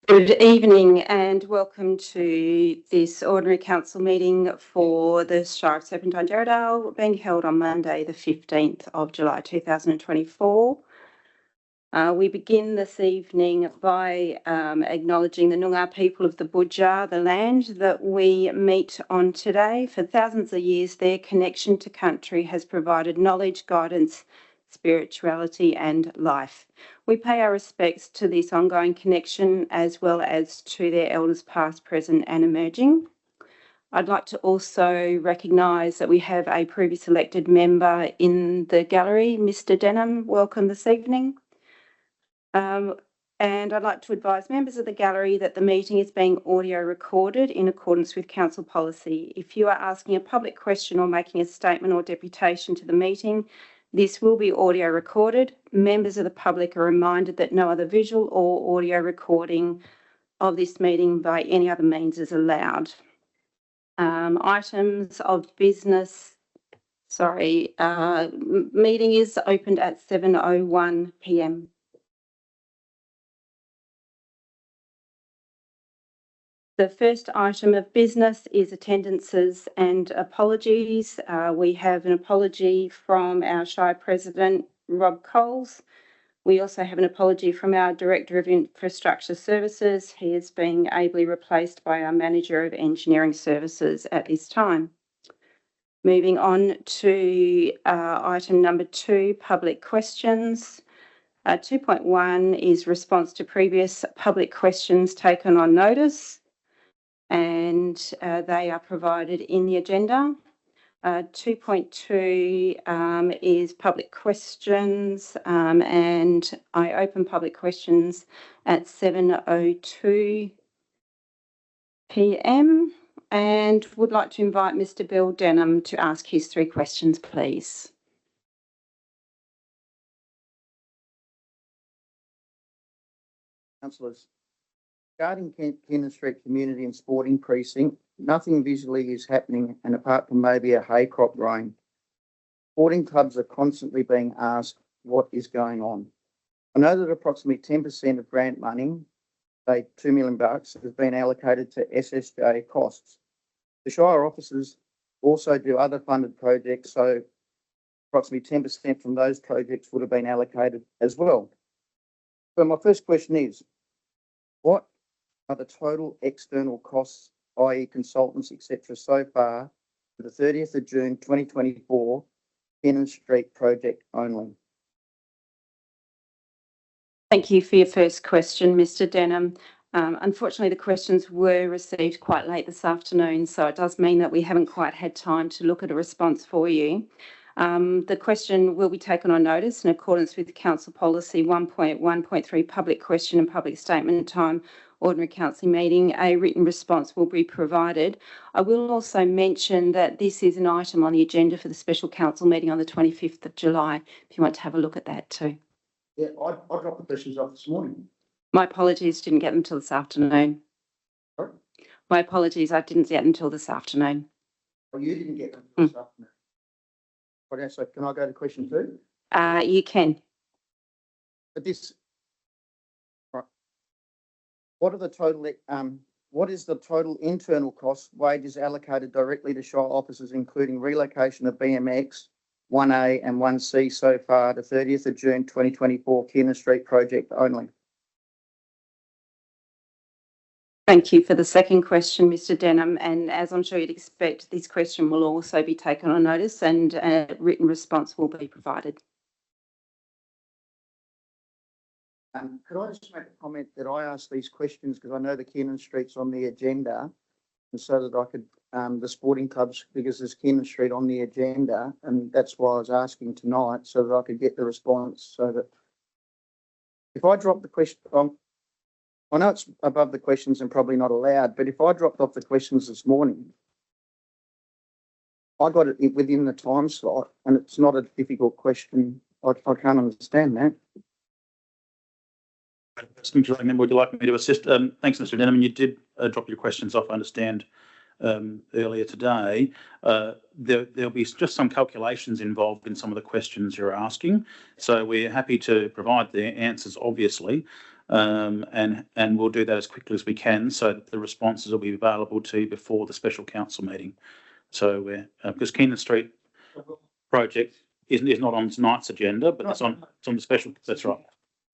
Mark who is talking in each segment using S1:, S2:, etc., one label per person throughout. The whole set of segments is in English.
S1: Good evening and welcome to this ordinary council meeting for the Shire of Serpentine Jarrahdale, being held on Monday the 15th of July 2024. We begin this evening by acknowledging the Noongar people of the Budjar, the land that we meet on today. For thousands of years, their connection to country has provided knowledge, guidance, spirituality and life. We pay our respects to this ongoing connection as well as to their elders past, present and emerging. I'd like to also recognise that we have a previous elected member in the gallery, Mr. Denham. Welcome this evening. And I'd like to advise members of the gallery that the meeting is being audio recorded in accordance with council policy. If you are asking a public question or making a statement or deputation to the meeting, this will be audio recorded. Members of the public are reminded that no other visual or audio recording of this meeting by any other means is allowed. Items of business. Meeting is opened at 7:01 p.m. The first item of business is attendances and apologies. We have an apology from our Shire President, Rob Coles. We also have an apology from our Director of Infrastructure Services. He is being ably replaced by our Manager of Engineering Services at this time. Moving on to item number 2, public questions. 2.1 is response to previous public questions taken on notice, and they are provided in the agenda. 2.2 is public questions, and I open public questions at 7:02 p.m. and would like to invite Mr. Bill Denham to ask his 3 questions, please.
S2: Councillors, regarding Keenan Street Community and Sporting Precinct, nothing visually is happening, and apart from maybe a hay crop growing, sporting clubs are constantly being asked what is going on. I know that approximately 10% of grant money, say $2 million, has been allocated to SSJ costs. The Shire offices also do other funded projects, so approximately 10% from those projects would have been allocated as well. So my first question is, what are the total external costs, i.e. consultants, etc., so far for the 30th of June 2024 Keenan Street project only?
S1: Thank you for your first question, Mr. Denham. Unfortunately, the questions were received quite late this afternoon, so it does mean that we haven't quite had time to look at a response for you. The question will be taken on notice in accordance with Council Policy 1.1.3, public question and public statement time, ordinary council meeting. A written response will be provided. I will also mention that this is an item on the agenda for the special council meeting on the 25th of July, if you want to have a look at that too.
S2: Yeah, I dropped the questions off this morning.
S1: My apologies, didn't get them until this afternoon.
S2: Sorry?
S1: My apologies, I didn't get them until this afternoon.
S2: Oh, you didn't get them until this afternoon. What else? So can I go to question 2?
S1: You can.
S2: But this, right. What is the total internal cost, wages allocated directly to Shire officers, including relocation of BMX 1A and 1C so far to 30th of June 2024 Keenan Street project only?
S1: Thank you for the second question, Mr. Denham. And as I'm sure you'd expect, this question will also be taken on notice and a written response will be provided.
S2: Could I just make a comment that I asked these questions because I know the Keenan Street's on the agenda, and so that I could, the sporting clubs, because there's Keenan Street on the agenda, and that's why I was asking tonight, so that I could get the response. So that if I drop the question, I know it's above the questions and probably not allowed, but if I dropped off the questions this morning, I got it within the time slot, and it's not a difficult question. I can't understand that.
S3: Would you like me to assist? Thanks, Mr. Denham. You did drop your questions off, I understand, earlier today. There'll be just some calculations involved in some of the questions you're asking, so we're happy to provide the answers, obviously. and we'll do that as quickly as we can so that the responses will be available to you before the special council meeting. So because Keenan Street project is not on tonight's agenda, but it's on the special. That's right.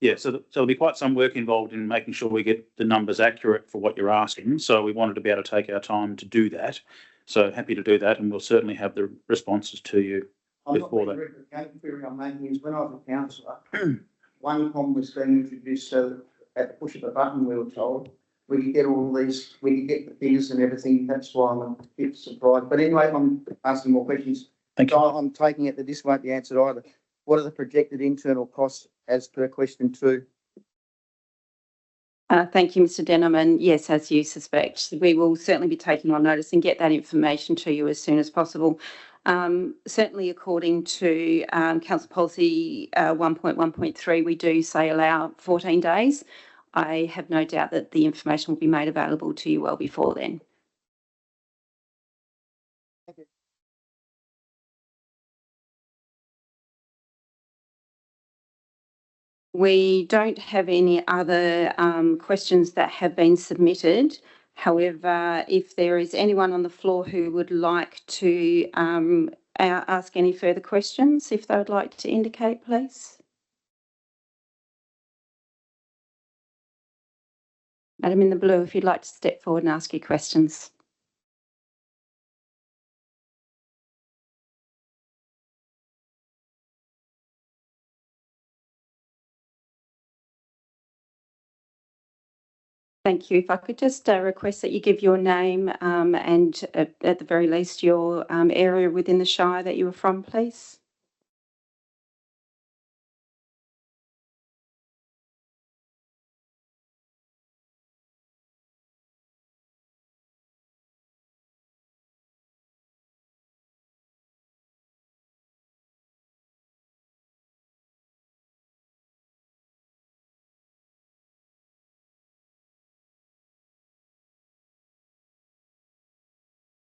S3: Yeah, so there'll be quite some work involved in making sure we get the numbers accurate for what you're asking. So we wanted to be able to take our time to do that. So happy to do that, and we'll certainly have the responses to you before that.
S2: The query I'm making is when I was a councillor, one com was being introduced so at the push of a button we were told we could get all these, we could get the figures and everything. That's why I'm a bit surprised. But anyway, I'm asking more questions.
S3: Thank you.
S2: I'm taking it that this won't be answered either. What are the projected internal costs as per question 2?
S1: Thank you, Mr. Denham. And yes, as you suspect, we will certainly be taking on notice and get that information to you as soon as possible. Certainly, according to Council Policy 1.1.3, we do say allow 14 days. I have no doubt that the information will be made available to you well before then.
S2: Thank you.
S1: We don't have any other questions that have been submitted. However, if there is anyone on the floor who would like to ask any further questions, if they would like to indicate, please. Madam in the blue, if you'd like to step forward and ask your questions. Thank you. If I could just request that you give your name and at the very least your area within the Shire that you were from, please.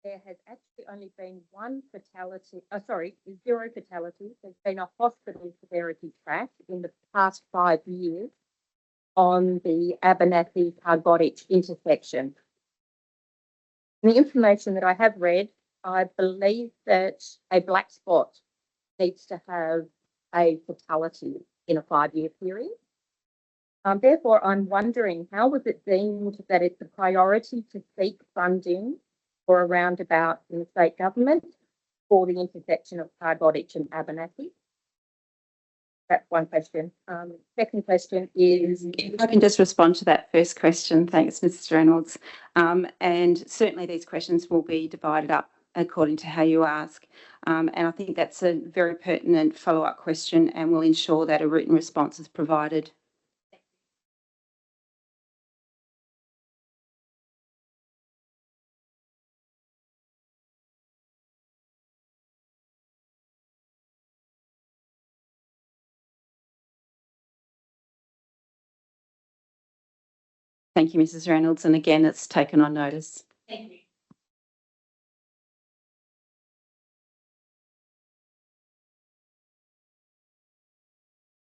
S4: There has actually only been zero fatalities. There's been a hospital severity track in the past 5 years on the Abernathy-Cargottic intersection. In the information that I have read, I believe that a black spot needs to have a fatality in a 5-year period. Therefore, I'm wondering, how was it deemed that it's a priority to seek funding for a roundabout in the state government for the intersection of Cargottic and Abernathy? That's one question. Second question is...
S1: If I can just respond to that first question. Thanks, Mrs. Reynolds. And certainly these questions will be divided up according to how you ask. And I think that's a very pertinent follow-up question, and we'll ensure that a written response is provided. Thank you, Mrs. Reynolds. And again, it's taken on notice.
S4: Thank you.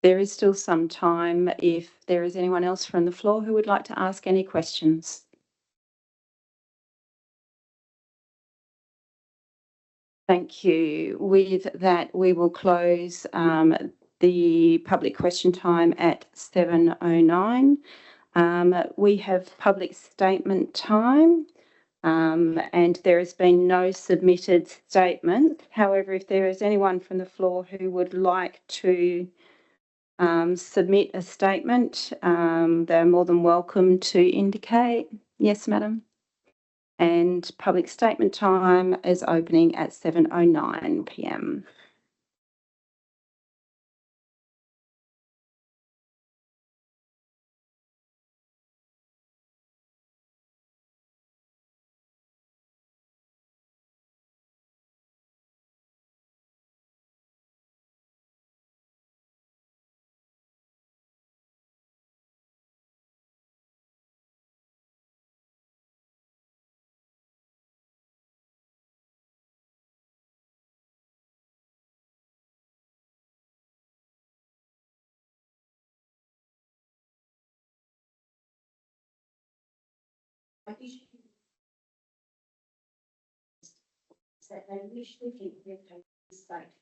S1: There is still some time if there is anyone else from the floor who would like to ask any questions. Thank you. With that, we will close the public question time at 7:09. We have public statement time, and there has been no submitted statement. However, if there is anyone from the floor who would like to submit a statement, they're more than welcome to indicate. Yes, madam. And public statement time is opening at 7:09 p.m.
S5: My issue is that they usually think they've taken the state.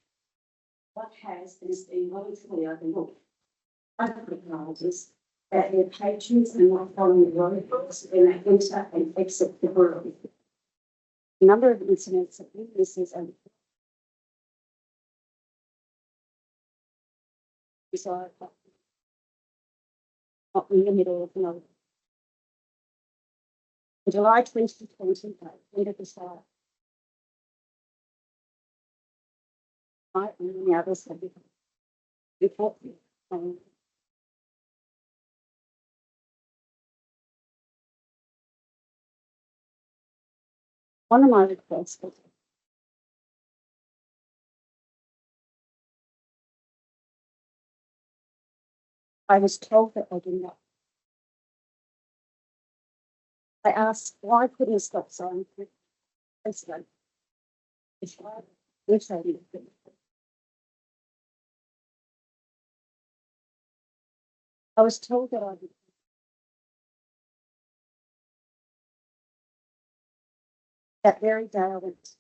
S5: What has been wonderfully overlooked. Other recognises that their patrons are not following the rules when they enter and exit the room. A number of incidents of witnesses and reside not in the middle of the night. In July 2020, end of the Shire. I and many others have been reported. One of my requests was I was told that I did not. I asked why couldn't a stop sign be placed? Which I did. I was told that I did. That very day I went,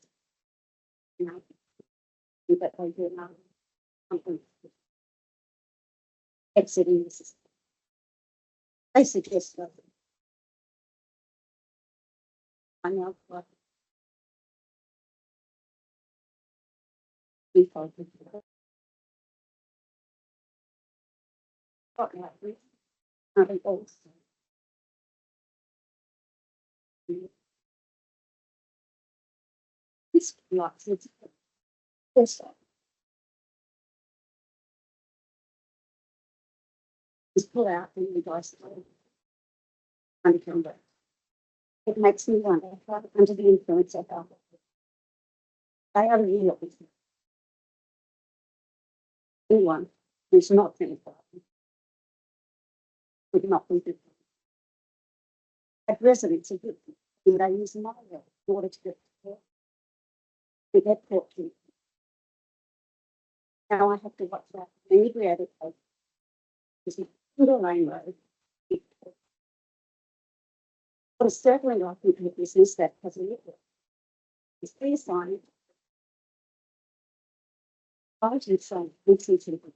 S5: but they did not. Exiting the system. They suggested I know what we thought. Got that, nothing else. This lots of this. Just pull out and you guys understand it. It makes me wonder how under the influence of alcohol. They are real. Anyone who's not finished would not be good. At residents, they use my will in order to get to court. We get court to. Now I have to watch that inebriated case. Because we put a lane road. But it's certainly like a business that has a liquor. It's clear sign. I would say, listen to them.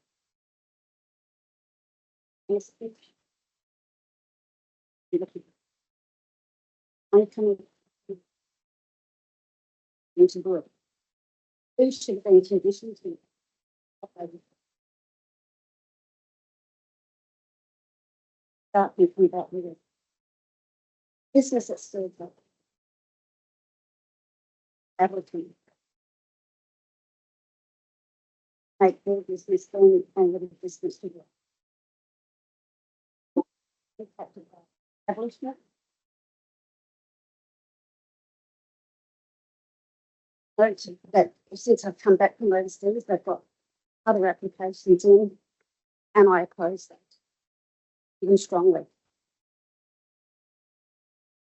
S5: Yes, I come into work. Who should be conditioned to start thinking about the business that serves up. Everything. Make their business going and little business to work. Establishment. That since I've come back from overseas, they've got other applications in, and I oppose that even strongly.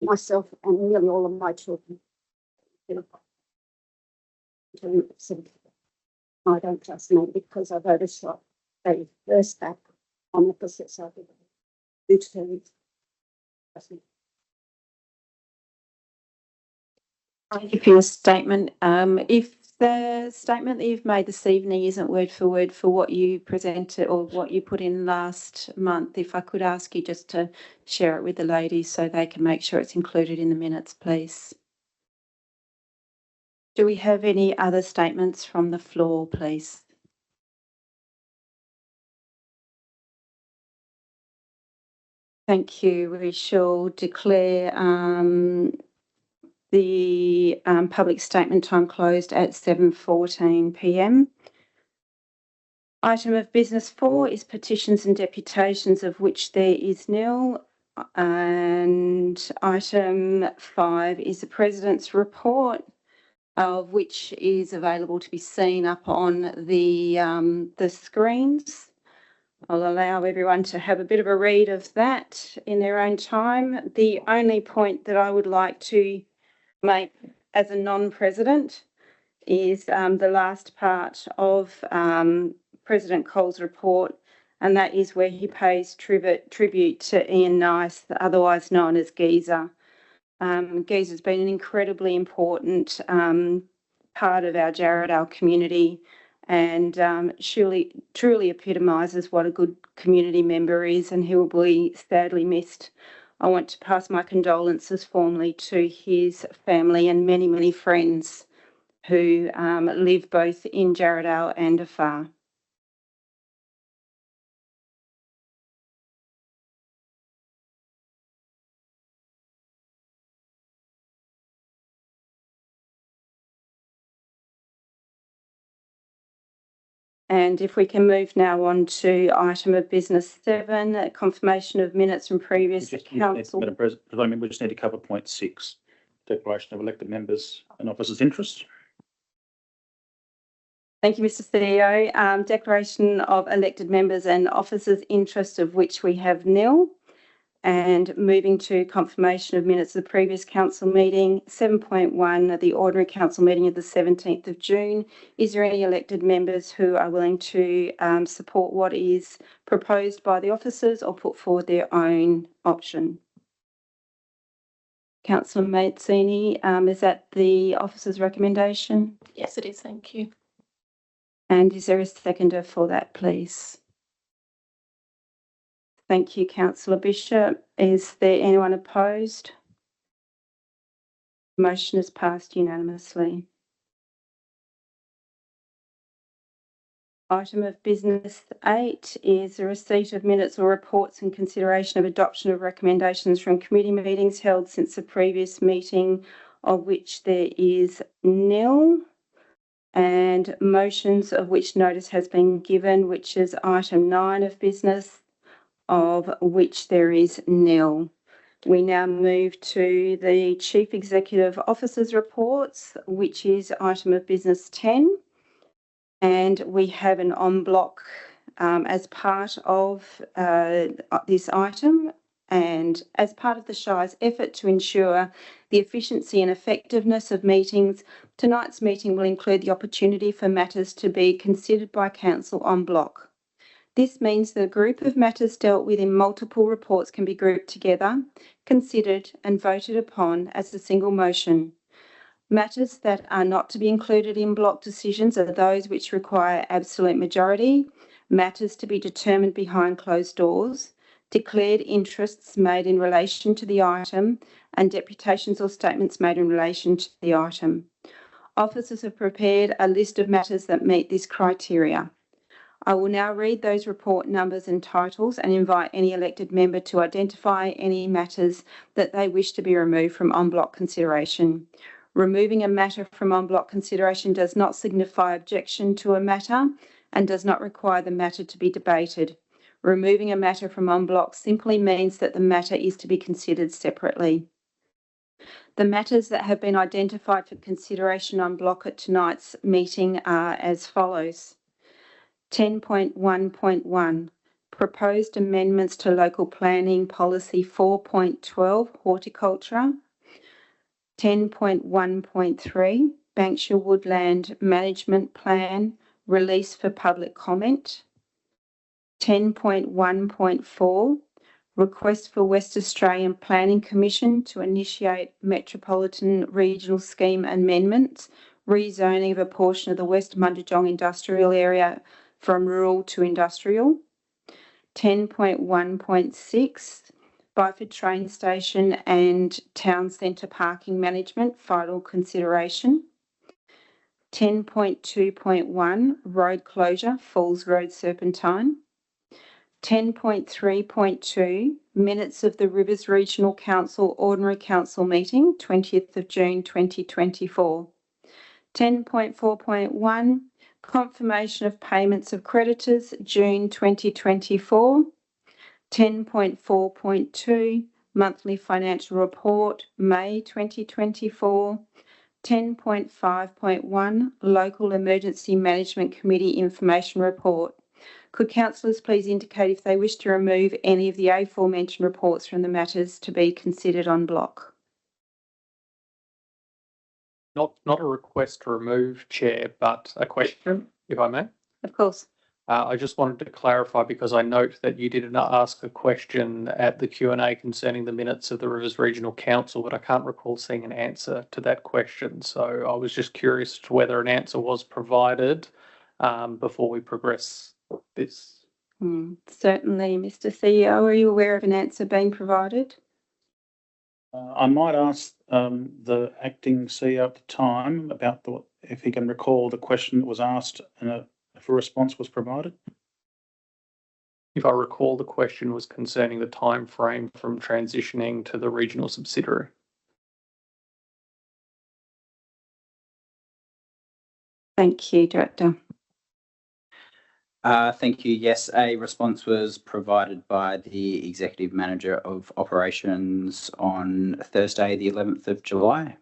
S5: Myself and nearly all of my children. I don't trust me because I voted shot. They burst back on the opposite side of the road.
S1: Thank you for your statement. If the statement that you've made this evening isn't word for word for what you presented or what you put in last month, if I could ask you just to share it with the ladies so they can make sure it's included in the minutes, please. Do we have any other statements from the floor, please? Thank you. We shall declare the public statement time closed at 7:14 p.m. Item of business 4 is petitions and deputations, of which there is nil. And item 5 is the President's report, of which is available to be seen up on the screens. I'll allow everyone to have a bit of a read of that in their own time. The only point that I would like to make as a non-president is the last part of President Cole's report, and that is where he pays tribute to Ian Nice, otherwise known as Geezer. Geese has been an incredibly important part of our Jarrahdale community, and truly epitomises what a good community member is, and he will be sadly missed. I want to pass my condolences formally to his family and many, many friends who live both in Jarrahdale and afar. And if we can move now on to item of business 7, confirmation of minutes from previous council.
S3: Madam President, we just need to cover point 6, declaration of elected members and officers' interests.
S1: Thank you, Mr CEO. Declaration of elected members and officers' interest, of which we have nil. And moving to confirmation of minutes of the previous council meeting, 7.1, the ordinary council meeting of the 17th of June. Is there any elected members who are willing to support what is proposed by the officers or put forward their own option? Councillor Mazzini, is that the officer's recommendation?
S6: Yes, it is. Thank you.
S1: And is there a seconder for that, please? Thank you, Councillor Bishop. Is there anyone opposed? Motion is passed unanimously. Item of business 8 is the receipt of minutes or reports and consideration of adoption of recommendations from committee meetings held since the previous meeting, of which there is nil, and motions of which notice has been given, which is item 9 of business, of which there is nil. We now move to the Chief Executive Officer's reports, which is item of business 10. And we have an en bloc as part of this item, and as part of the Shire's effort to ensure the efficiency and effectiveness of meetings, tonight's meeting will include the opportunity for matters to be considered by Council en bloc. This means that a group of matters dealt with in multiple reports can be grouped together, considered and voted upon as a single motion. Matters that are not to be included in block decisions are those which require absolute majority, matters to be determined behind closed doors, declared interests made in relation to the item, and deputations or statements made in relation to the item. Officers have prepared a list of matters that meet this criteria. I will now read those report numbers and titles and invite any elected member to identify any matters that they wish to be removed from en bloc consideration. Removing a matter from en bloc consideration does not signify objection to a matter and does not require the matter to be debated. Removing a matter from en bloc simply means that the matter is to be considered separately. The matters that have been identified for consideration en bloc at tonight's meeting are as follows. 10.1.1, proposed amendments to local planning policy 4.12, horticulture. 10.1.3, Bankshire Woodland Management Plan, release for public comment. 10.1.4, request for West Australian Planning Commission to initiate Metropolitan Regional Scheme amendments, rezoning of a portion of the West Mundijong Industrial Area from rural to industrial. 10.1.6, Byford Train Station and Town Centre Parking Management, final consideration. 10.2.1, road closure, Falls Road Serpentine. 10.3.2, minutes of the Rivers Regional Council Ordinary Council meeting, 20th of June 2024. 10.4.1, confirmation of payments of creditors, June 2024. 10.4.2, monthly financial report, May 2024. 10.5.1, local emergency management committee information report. Could councillors please indicate if they wish to remove any of the aforementioned reports from the matters to be considered en bloc?
S7: Not a request to remove, Chair, but a question, if I may.
S1: Of course.
S6: I just wanted to clarify because I note that you did not ask a question at the Q&A concerning the minutes of the Rivers Regional Council, but I can't recall seeing an answer to that question. So I was just curious to whether an answer was provided before we progress this.
S1: Certainly, Mr. CEO, are you aware of an answer being provided?
S3: I might ask the acting CEO at the time about if he can recall the question that was asked and if a response was provided.
S6: If I recall, the question was concerning the time frame from transitioning to the regional subsidiary.
S1: Thank you, Director.
S7: Thank you. Yes, a response was provided by the Executive Manager of Operations on Thursday, the 11th of July.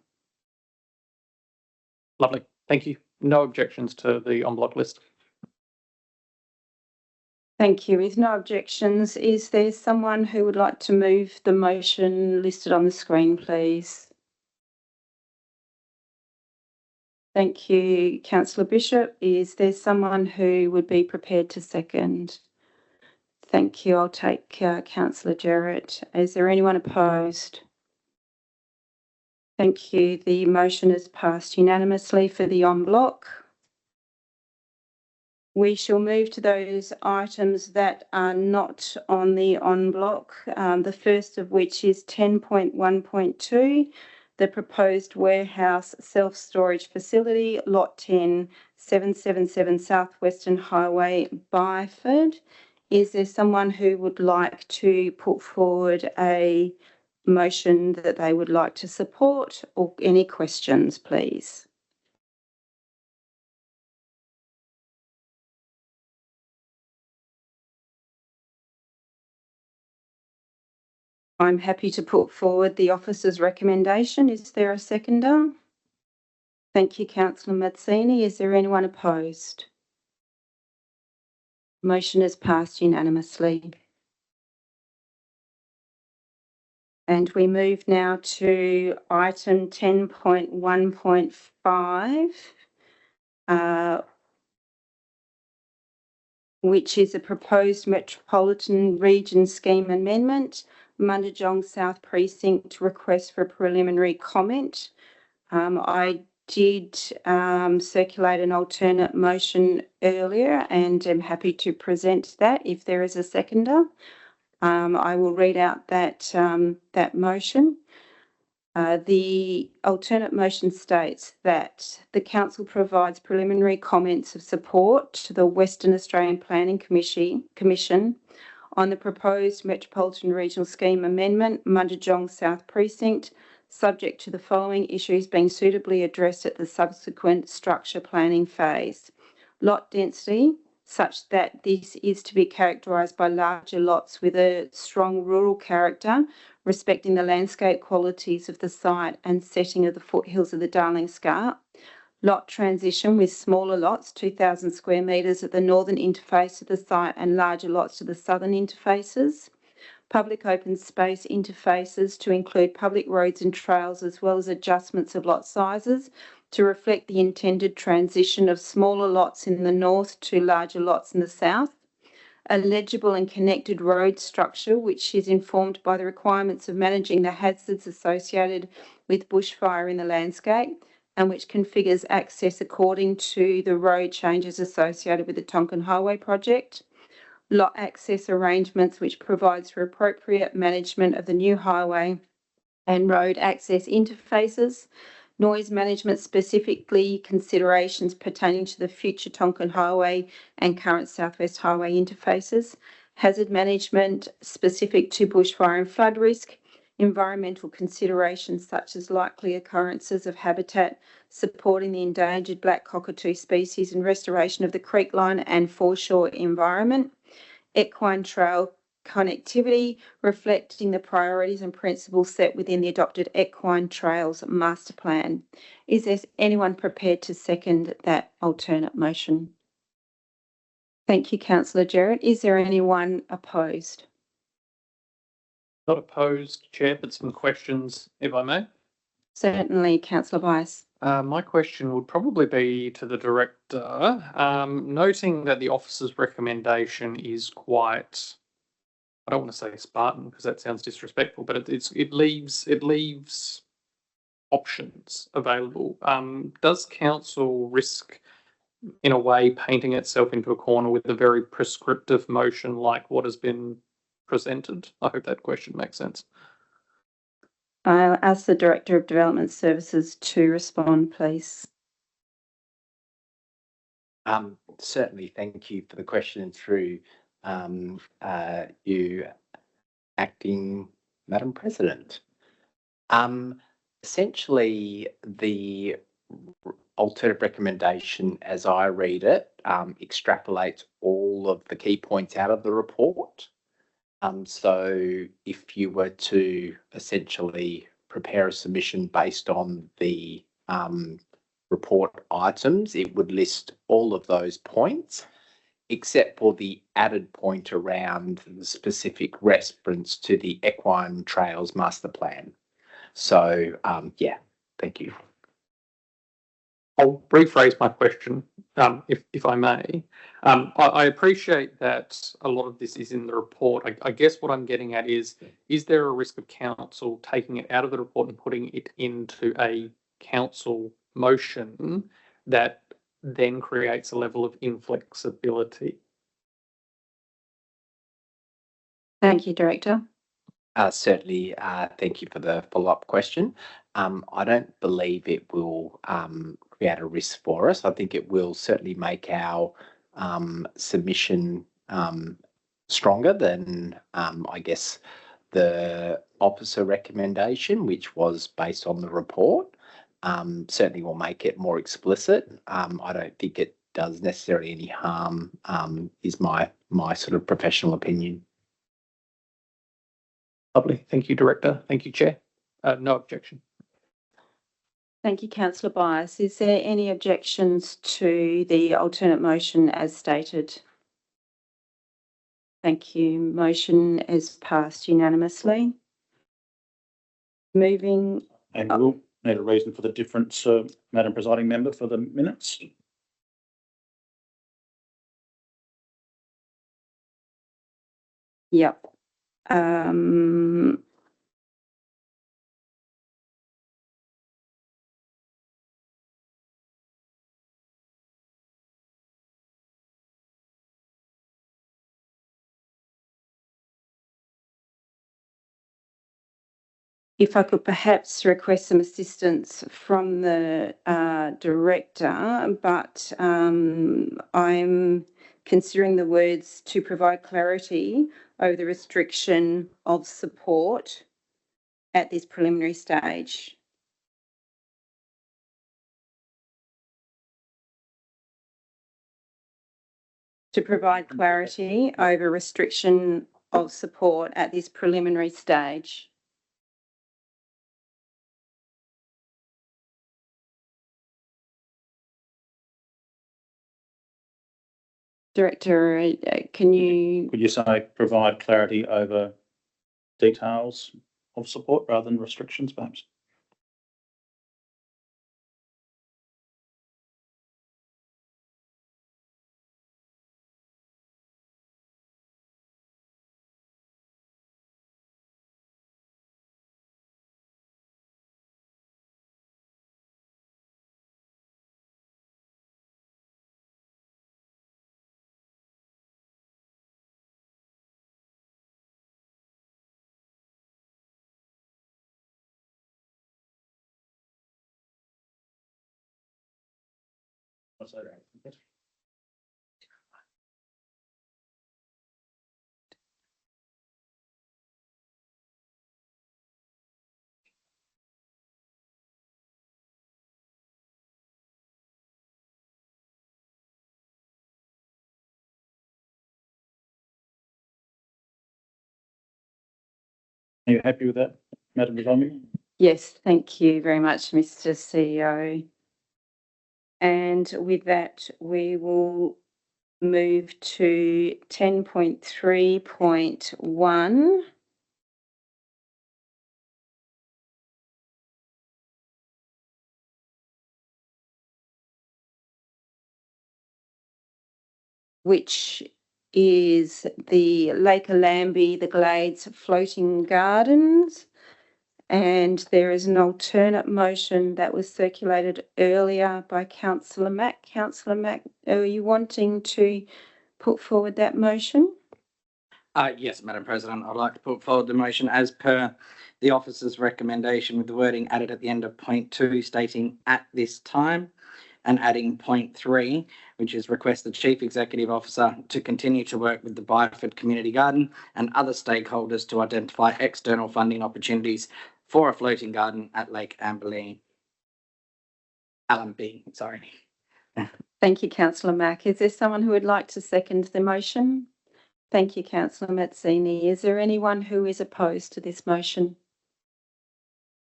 S6: Lovely. Thank you. No objections to the en bloc list.
S1: Thank you. With no objections, is there someone who would like to move the motion listed on the screen, please? Thank you, Councillor Bishop. Is there someone who would be prepared to second? Thank you. I'll take Councillor Jarrett. Is there anyone opposed? Thank you. The motion is passed unanimously for the en bloc. We shall move to those items that are not on the en bloc, the first of which is 10.1.2, the proposed warehouse self-storage facility, Lot 10, 777 South Western Highway, Byford. Is there someone who would like to put forward a motion that they would like to support, or any questions, please? I'm happy to put forward the officer's recommendation. Is there a seconder? Thank you, Councillor Mazzini. Is there anyone opposed? Motion is passed unanimously. And we move now to item 10.1.5, which is a proposed Metropolitan Region Scheme Amendment, Mundijong South Precinct request for preliminary comment. I did circulate an alternate motion earlier and am happy to present that if there is a seconder. I will read out that motion. The alternate motion states that the Council provides preliminary comments of support to the Western Australian Planning Commission on the proposed Metropolitan Regional Scheme Amendment, Mundijong South Precinct, subject to the following issues being suitably addressed at the subsequent structure planning phase. Lot density, such that this is to be characterised by larger lots with a strong rural character, respecting the landscape qualities of the site and setting of the foothills of the Darling Scarp. Lot transition with smaller lots, 2,000 square metres at the northern interface of the site and larger lots to the southern interfaces. Public open space interfaces to include public roads and trails, as well as adjustments of lot sizes to reflect the intended transition of smaller lots in the north to larger lots in the south. A legible and connected road structure, which is informed by the requirements of managing the hazards associated with bushfire in the landscape, and which configures access according to the road changes associated with the Tonkin Highway project. Lot access arrangements, which provides for appropriate management of the new highway and road access interfaces. Noise management, specifically considerations pertaining to the future Tonkin Highway and current Southwest Highway interfaces. Hazard management specific to bushfire and flood risk. Environmental considerations such as likely occurrences of habitat supporting the endangered black cockatoo species and restoration of the creekline and foreshore environment. Equine trail connectivity, reflecting the priorities and principles set within the adopted Equine Trails Master Plan. Is there anyone prepared to second that alternate motion? Thank you, Councillor Jarrett. Is there anyone opposed?
S6: Not opposed, Chair, but some questions, if I may.
S1: Certainly, Councillor Bias.
S6: My question would probably be to the director, noting that the officer's recommendation is quite, I don't want to say Spartan because that sounds disrespectful, but it leaves options available. Does council risk, in a way, painting itself into a corner with a very prescriptive motion like what has been presented? I hope that question makes sense.
S1: I'll ask the Director of Development Services to respond, please.
S8: Certainly, thank you for the question through you, Acting Madam President. Essentially, the alternative recommendation, as I read it, extrapolates all of the key points out of the report. So if you were to essentially prepare a submission based on the report items, it would list all of those points, except for the added point around the specific reference to the Equine Trails Master Plan. So, yeah, thank you.
S6: I'll rephrase my question, if I may. I appreciate that a lot of this is in the report. I guess what I'm getting at is there a risk of council taking it out of the report and putting it into a council motion that then creates a level of inflexibility?
S1: Thank you, Director.
S8: Certainly, thank you for the follow-up question. I don't believe it will create a risk for us. I think it will certainly make our submission stronger than, I guess, the officer recommendation, which was based on the report. Certainly will make it more explicit. I don't think it does necessarily any harm, is my sort of professional opinion.
S6: Lovely. Thank you, Director. Thank you, Chair. No objection.
S1: Thank you, Councillor Bias. Is there any objections to the alternate motion as stated? Thank you. Motion is passed unanimously. Moving.
S3: And we'll need a reason for the difference, Madam Presiding Member, for the minutes.
S1: Yep. If I could perhaps request some assistance from the director, but I'm considering the words to provide clarity over the restriction of support at this preliminary stage. To provide clarity over restriction of support at this preliminary stage. Director, can you...
S3: Could you say provide clarity over details of support rather than restrictions, perhaps? Are you happy with that, Madam Presiding?
S1: Yes, thank you very much, Mr. CEO. And with that, we will move to 10.3.1. which is the Lake Alambi, the Glades Floating Gardens. And there is an alternate motion that was circulated earlier by Councillor Mack. Councillor Mack, are you wanting to put forward that motion?
S9: Yes, Madam President, I'd like to put forward the motion as per the officer's recommendation with the wording added at the end of point 2 stating at this time, and adding point 3, which is request the Chief Executive Officer to continue to work with the Byford Community Garden and other stakeholders to identify external funding opportunities for a floating garden at Lake Alambi. Sorry.
S1: Thank you, Councillor Mack. Is there someone who would like to second the motion? Thank you, Councillor Mazzini. Is there anyone who is opposed to this motion?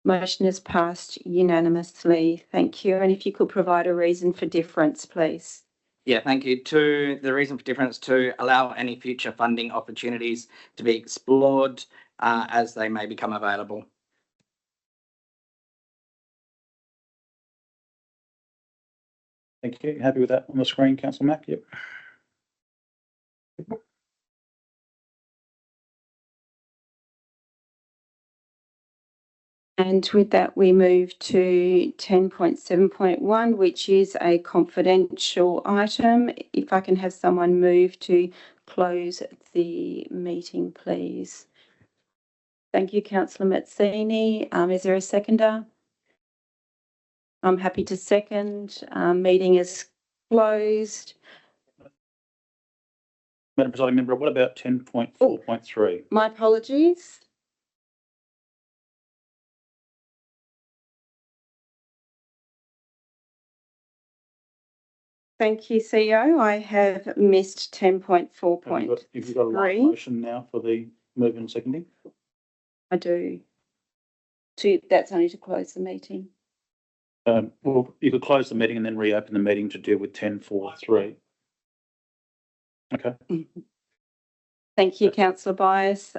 S1: Motion is passed unanimously. Thank you. And if you could provide a reason for difference, please.
S9: Yeah, thank you. The reason for difference to allow any future funding opportunities to be explored as they may become available.
S3: Thank you. Happy with that on the screen, Councillor Mack? Yep.
S1: And with that, we move to 10.7.1, which is a confidential item. If I can have someone move to close the meeting, please. Thank you, Councillor Mazzini. Is there a seconder? I'm happy to second. Meeting is closed.
S3: Madam Presiding Member, what about 10.4.3?
S1: My apologies. Thank you, CEO. I have missed 10.4.3.
S3: Have you got a live motion now for the movement and seconding?
S1: I do. That's only to close the meeting.
S3: Well, you could close the meeting and then reopen the meeting to deal with 10.4.3. Okay.
S1: Thank you, Councillor Bias.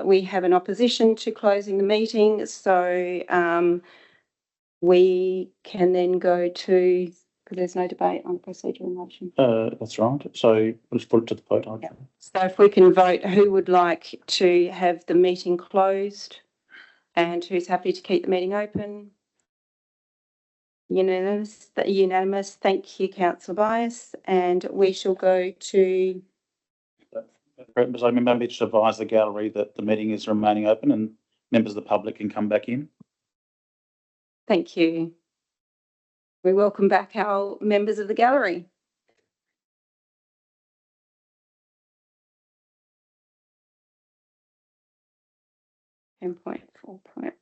S1: We have an opposition to closing the meeting, so we can then go to, because there's no debate on procedural motion.
S3: That's right. So we'll just put it to the vote.
S1: Yeah. So if we can vote, who would like to have the meeting closed and who's happy to keep the meeting open? Unanimous. Unanimous. Thank you, Councillor Bias. And we shall go to.
S3: I maybe just advise the gallery that the meeting is remaining open and members of the public can come back in.
S1: Thank you. We welcome back our members of the gallery. .4.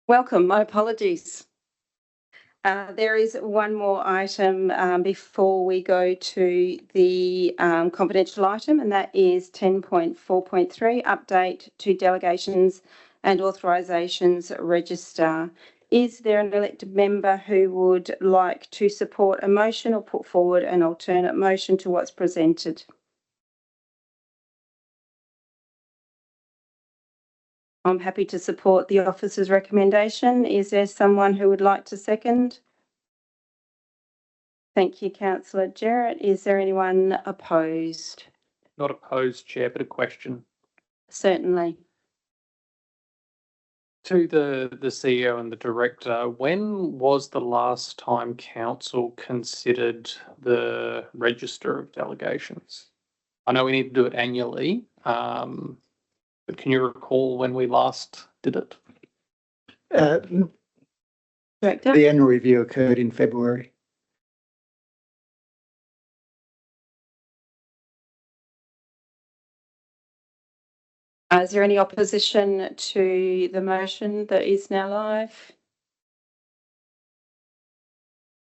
S1: Welcome. My apologies. There is one more item before we go to the confidential item, and that is 10.4.3, update to delegations and authorisations register. Is there an elected member who would like to support a motion or put forward an alternate motion to what's presented? I'm happy to support the officer's recommendation. Is there someone who would like to second? Thank you, Councillor Jarrett. Is there anyone opposed?
S6: Not opposed, Chair, but a question.
S1: Certainly.
S6: To the CEO and the director, when was the last time council considered the register of delegations? I know we need to do it annually, but can you recall when we last did it?
S1: Director?
S10: The annual review occurred in February.
S1: Is there any opposition to the motion that is now live?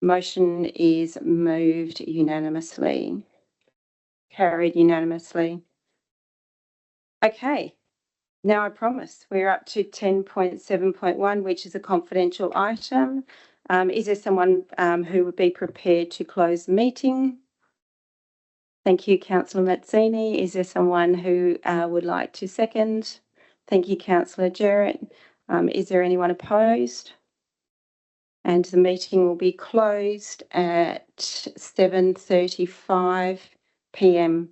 S1: Motion is moved unanimously. Carried unanimously. Okay. Now I promise we're up to 10.7.1, which is a confidential item. Is there someone who would be prepared to close the meeting? Thank you, Councillor Mazzini. Is there someone who would like to second? Thank you, Councillor Jarrett. Is there anyone opposed? And the meeting will be closed at 7:35 p.m.